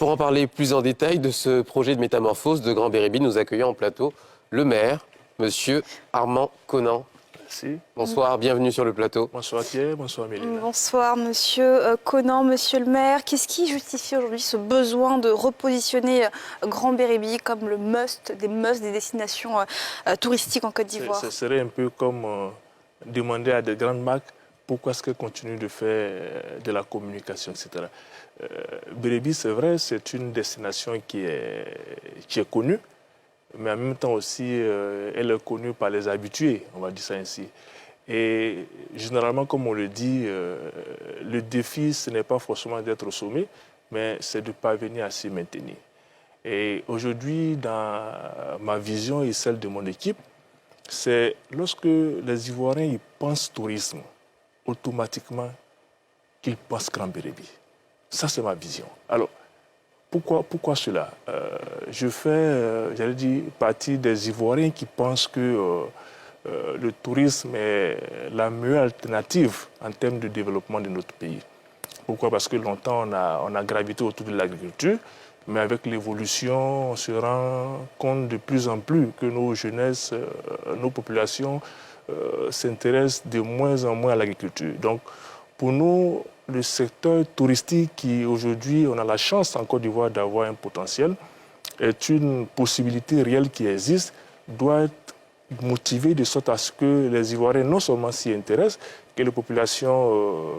pour en parler plus en détail de ce projet de métamorphose de Grand Béribi, nous accueillons en plateau le maire, monsieur Armand Conan. Merci. Bonsoir, bienvenue sur le plateau. Bonsoir Pierre, bonsoir Mélina. Bonsoir monsieur Conan, monsieur le maire. Qu'est-ce qui justifie aujourd'hui ce besoin de repositionner Grand Béribi comme le must des destinations touristiques en Côte d'Ivoire? Ce serait un peu comme demander à des grandes marques pourquoi est-ce qu'elles continuent de faire de la communication, etc. Béribi, c'est vrai, c'est une destination qui est connue, mais en même temps aussi, elle est connue par les habitués, on va dire ça ainsi. Et généralement, comme on le dit, le défi, ce n'est pas forcément d'être au sommet, mais c'est de parvenir à s'y maintenir. Et aujourd'hui, dans ma vision et celle de mon équipe, c'est lorsque les Ivoiriens ils pensent tourisme, automatiquement, qu'ils pensent Grand Béribi. Ça, c'est ma vision. Alors, pourquoi cela? Je fais, j'allais dire, partie des Ivoiriens qui pensent que le tourisme est la meilleure alternative en termes de développement de notre pays. Pourquoi? Parce que longtemps, on a gravité autour de l'agriculture, mais avec l'évolution, on se rend compte de plus en plus que nos jeunesses, nos populations s'intéressent de moins en moins à l'agriculture. Donc, pour nous, le secteur touristique qui aujourd'hui, on a la chance en Côte d'Ivoire d'avoir un potentiel, est une possibilité réelle qui existe, doit être motivé de sorte à ce que les Ivoiriens non seulement s'y intéressent, que les populations,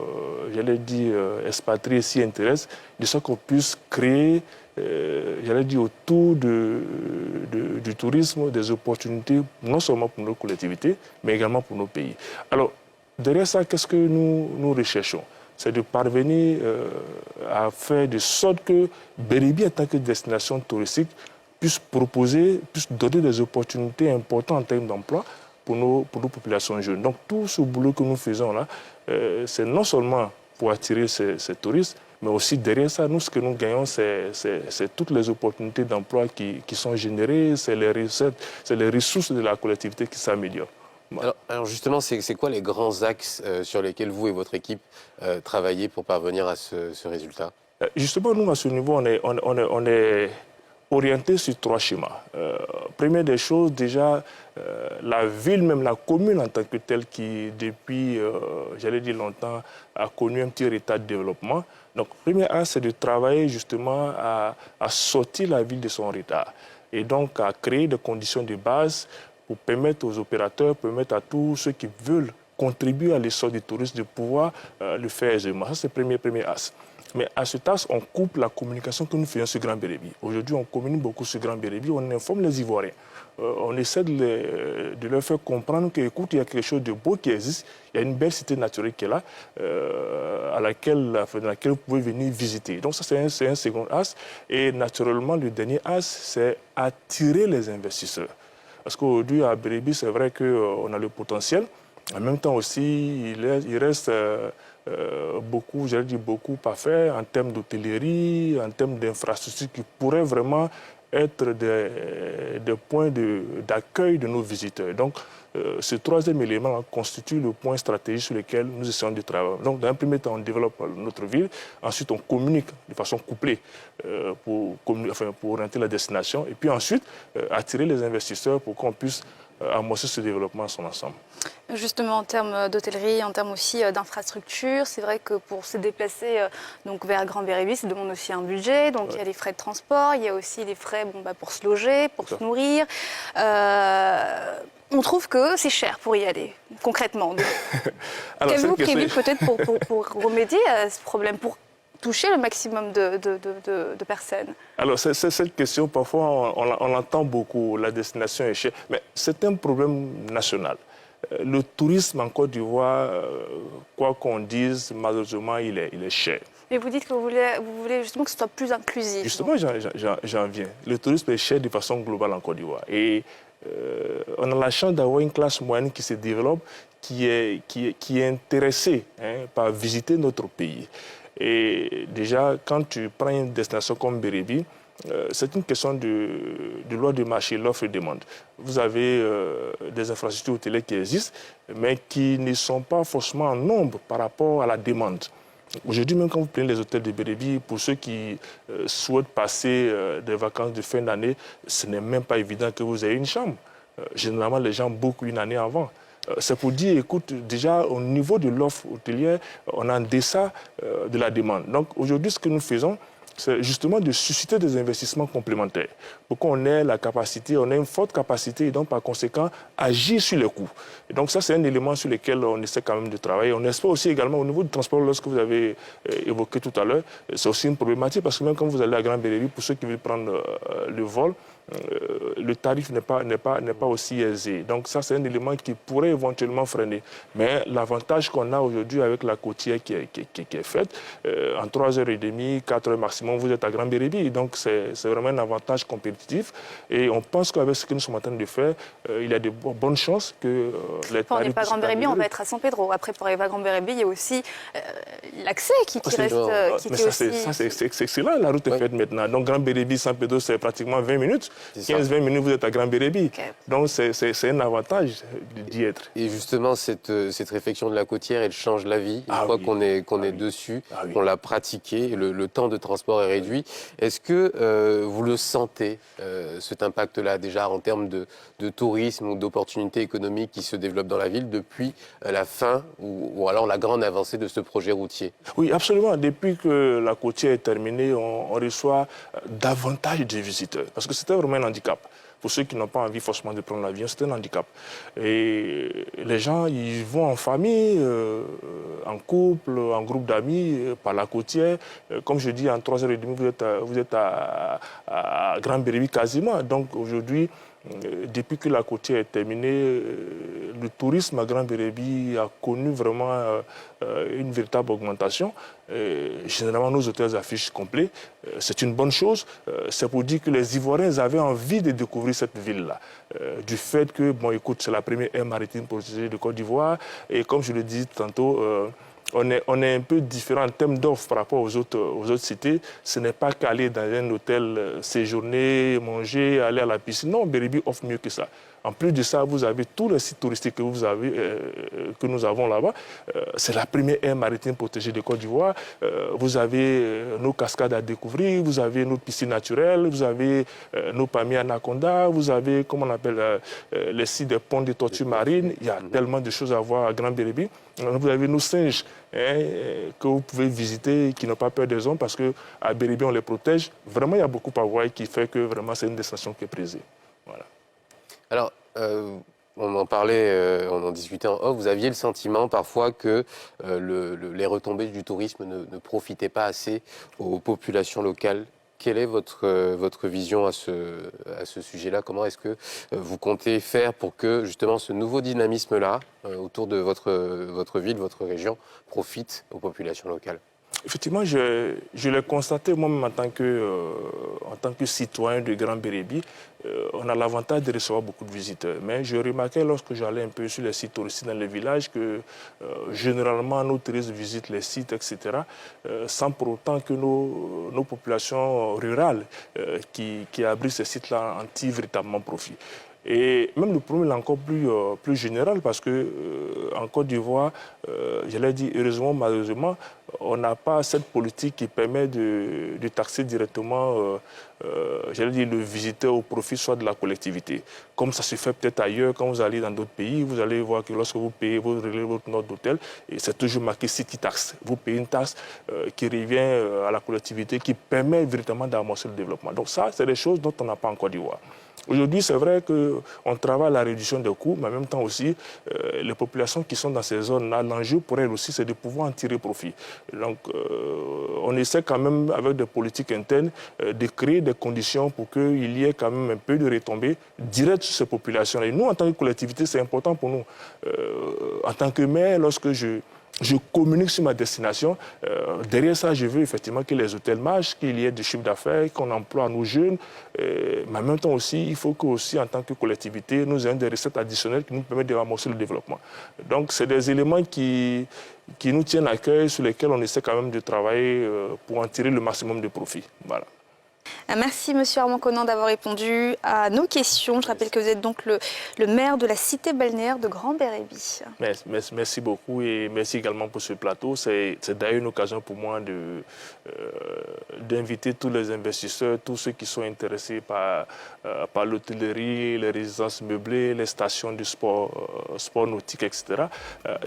j'allais dire, expatriées s'y intéressent, de sorte qu'on puisse créer, j'allais dire, autour du tourisme des opportunités, non seulement pour nos collectivités, mais également pour nos pays. Alors, derrière ça, qu'est-ce que nous recherchons? C'est de parvenir à faire de sorte que Béribi, en tant que destination touristique, puisse proposer, puisse donner des opportunités importantes en termes d'emploi pour nos populations jeunes. Donc tout ce boulot que nous faisons là, c'est non seulement pour attirer ces touristes, mais aussi derrière ça, nous, ce que nous gagnons, c'est toutes les opportunités d'emploi qui sont générées, c'est les recettes, c'est les ressources de la collectivité qui s'améliorent. Alors justement, c'est quoi les grands axes sur lesquels vous et votre équipe travaillez pour parvenir à ce résultat? Justement, nous, à ce niveau, on est orienté sur 3 schémas. Première des choses, déjà, la ville, même la commune en tant que telle, qui depuis, j'allais dire longtemps, a connu un petit retard de développement. Donc, premier axe, c'est de travailler justement à sortir la ville de son retard et donc à créer des conditions de base pour permettre aux opérateurs, permettre à tous ceux qui veulent contribuer à l'essor du tourisme de pouvoir le faire aisément. Ça, c'est le premier axe. Mais à ce axe, on coupe la communication que nous faisons sur Grand Béribi. Aujourd'hui, on communique beaucoup sur Grand Béribi, on informe les Ivoiriens. On essaie de leur faire comprendre qu'écoute, il y a quelque chose de beau qui existe, il y a une belle cité naturelle qui est là, dans laquelle vous pouvez venir visiter. Donc ça, c'est un second axe. Et naturellement, le dernier axe, c'est attirer les investisseurs. Parce qu'aujourd'hui, à Béribi, c'est vrai qu'on a le potentiel. En même temps aussi, il reste beaucoup, j'allais dire beaucoup à faire en termes d'hôtellerie, en termes d'infrastructures qui pourraient vraiment être des points d'accueil de nos visiteurs. Donc, ce troisième élément constitue le point stratégique sur lequel nous essayons de travailler. Donc, dans un premier temps, on développe notre ville. Ensuite, on communique de façon couplée pour orienter la destination. Et puis ensuite, attirer les investisseurs pour qu'on puisse amorcer ce développement en son ensemble. Justement, en termes d'hôtellerie, en termes aussi d'infrastructures, c'est vrai que pour se déplacer donc vers Grand Béribi, ça demande aussi un budget. Donc il y a les frais de transport, il y a aussi les frais pour se loger, pour se nourrir. On trouve que c'est cher pour y aller, concrètement. Qu'avez-vous prévu peut-être pour remédier à ce problème, pour toucher le maximum de personnes? Alors, cette question, parfois, on l'entend beaucoup, la destination est chère, mais c'est un problème national. Le tourisme en Côte d'Ivoire, quoi qu'on dise, malheureusement, il est cher. Mais vous dites que vous voulez justement que ce soit plus inclusif. Justement, j'en viens. Le tourisme est cher de façon globale en Côte d'Ivoire. Et on a la chance d'avoir une classe moyenne qui se développe, qui est intéressée par visiter notre pays. Et déjà, quand tu prends une destination comme Béribi, c'est une question de loi de marché, l'offre et demande. Vous avez des infrastructures hôtelières qui existent, mais qui ne sont pas forcément en nombre par rapport à la demande. Aujourd'hui, même quand vous prenez les hôtels de Bérébi, pour ceux qui souhaitent passer des vacances de fin d'année, ce n'est même pas évident que vous ayez une chambre. Généralement, les gens bookent une année avant. C'est pour dire, écoute, déjà au niveau de l'offre hôtelière, on a en deçà de la demande. Donc aujourd'hui, ce que nous faisons, c'est justement de susciter des investissements complémentaires pour qu'on ait la capacité, on ait une forte capacité et donc par conséquent agir sur les coûts. Et donc ça, c'est un élément sur lequel on essaie quand même de travailler. On espère aussi également au niveau du transport, lorsque vous avez évoqué tout à l'heure, c'est aussi une problématique parce que même quand vous allez à Grand Bérébi, pour ceux qui veulent prendre le vol, le tarif n'est pas aussi aisé. Donc ça, c'est un élément qui pourrait éventuellement freiner. Mais l'avantage qu'on a aujourd'hui avec la côtière qui est faite, en 3h30, 4h maximum, vous êtes à Grand Bérébi. Donc c'est vraiment un avantage compétitif. Et on pense qu'avec ce que nous sommes en train de faire, il y a de bonnes chances que les tarifs... On n'est pas à Grand Bérébi, on va être à San Pedro. Après, pour arriver à Grand Bérébi, il y a aussi l'accès qui reste... mais ça, c'est excellent, la route est faite maintenant. Donc Grand Bérébi, San Pedro, c'est pratiquement 20 minutes. 15-20 minutes, vous êtes à Grand Bérébi. Okay. Donc, c'est un avantage d'y être. Et justement, cette réflexion de la côtière, elle change la vie. Une fois qu'on est dessus, qu'on l'a pratiqué, le temps de transport est réduit. Est-ce que vous le sentez, cet impact-là, déjà en termes de tourisme ou d'opportunités économiques qui se développent dans la ville depuis la fin ou alors la grande avancée de ce projet routier? Oui, absolument. Depuis que la côtière est terminée, on reçoit davantage de visiteurs. Parce que c'était vraiment un handicap. Pour ceux qui n'ont pas envie forcément de prendre l'avion, c'est un handicap. Et les gens, ils vont en famille, en couple, en groupe d'amis, par la côtière. Comme je dis, en 3h30, vous êtes à Grand Bérébi quasiment. Donc aujourd'hui, depuis que la côtière est terminée, le tourisme à Grand Bérébi a connu vraiment une véritable augmentation. Généralement, nos hôtels affichent complets. C'est une bonne chose. C'est pour dire que les Ivoiriens avaient envie de découvrir cette ville-là. Du fait que, bon, écoute, c'est la première aire maritime protégée de Côte d'Ivoire. Et comme je le disais tantôt, on est un peu différent en termes d'offres par rapport aux autres cités. Ce n'est pas qu'aller dans un hôtel, séjourner, manger, aller à la piscine. Non, Bérébi offre mieux que ça. En plus de ça, vous avez tous les sites touristiques que nous avons là-bas. C'est la première aire maritime protégée de Côte d'Ivoire. Vous avez nos cascades à découvrir, vous avez nos piscines naturelles, vous avez nos palmiers anaconda, vous avez, comment on appelle, les sites des ponts de tortues marines. Il y a tellement de choses à voir à Grand Bérébi. Vous avez nos singes que vous pouvez visiter, qui n'ont pas peur des hommes, parce qu'à Bérébi, on les protège. Vraiment, il y a beaucoup à voir qui fait que vraiment c'est une destination qui est prisée. Voilà. Alors, on en parlait, on en discutait en off, vous aviez le sentiment parfois que les retombées du tourisme ne profitaient pas assez aux populations locales. Quelle est votre vision à ce sujet-là? Comment est-ce que vous comptez faire pour que justement ce nouveau dynamisme-là, autour de votre ville, votre région, profite aux populations locales? Effectivement, je l'ai constaté moi-même en tant que citoyen de Grand Bérébi. On a l'avantage de recevoir beaucoup de visiteurs. Mais je remarquais lorsque j'allais un peu sur les sites touristiques dans les villages que généralement nos touristes visitent les sites, etc. Sans pour autant que nos populations rurales qui abritent ces sites-là en tirent véritablement profit. Et même le problème est encore plus général parce que en Côte d'Ivoire, je l'ai dit, heureusement, malheureusement, on n'a pas cette politique qui permet de taxer directement le visiteur au profit soit de la collectivité. Comme ça se fait peut-être ailleurs, quand vous allez dans d'autres pays, vous allez voir que lorsque vous payez votre note d'hôtel, c'est toujours marqué City Tax. Vous payez une taxe qui revient à la collectivité, qui permet véritablement d'amorcer le développement. Donc ça, c'est des choses dont on n'a pas en Côte d'Ivoire. Aujourd'hui, c'est vrai qu'on travaille à la réduction des coûts, mais en même temps aussi, les populations qui sont dans ces zones-là, l'enjeu pour elles aussi, c'est de pouvoir en tirer profit. Donc, on essaie quand même, avec des politiques internes, de créer des conditions pour qu'il y ait quand même un peu de retombées directes sur ces populations-là. Et nous, en tant que collectivité, c'est important pour nous. En tant que maire, lorsque je communique sur ma destination. Derrière ça, je veux effectivement que les hôtels marchent, qu'il y ait du chiffre d'affaires, qu'on emploie nos jeunes. Mais en même temps aussi, il faut qu'aussi, en tant que collectivité, nous ayons des recettes additionnelles qui nous permettent de ramasser le développement. Donc, c'est des éléments qui nous tiennent à cœur, sur lesquels on essaie quand même de travailler pour en tirer le maximum de profit. Voilà. Merci Monsieur Armand Conan d'avoir répondu à nos questions. Je rappelle que vous êtes donc le maire de la cité balnéaire de Grand-Bérébi. Merci beaucoup et merci également pour ce plateau. C'est d'ailleurs une occasion pour moi d'inviter tous les investisseurs, tous ceux qui sont intéressés par l'hôtellerie, les résidences meublées, les stations de sport nautique, etc.,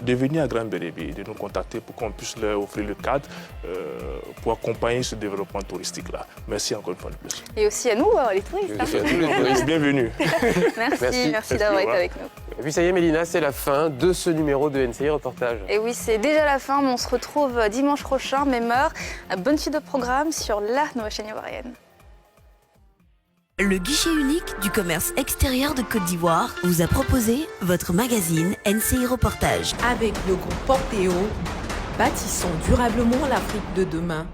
de venir à Grand-Bérébi, de nous contacter pour qu'on puisse leur offrir le cadre pour accompagner ce développement touristique-là. Merci encore une fois de plus. Et aussi à nous, les touristes. Bienvenue. Merci d'avoir été avec nous. Et puis ça y est, Mélina, c'est la fin de ce numéro de NCI Reportage. Et oui, c'est déjà la fin, mais on se retrouve dimanche prochain, même heure. Bonne suite de programme sur la nouvelle chaîne ivoirienne. Le guichet unique du commerce extérieur de Côte d'Ivoire vous a proposé votre magazine NCI Reportage. Avec le groupe Portéo, bâtissons durablement l'Afrique de demain.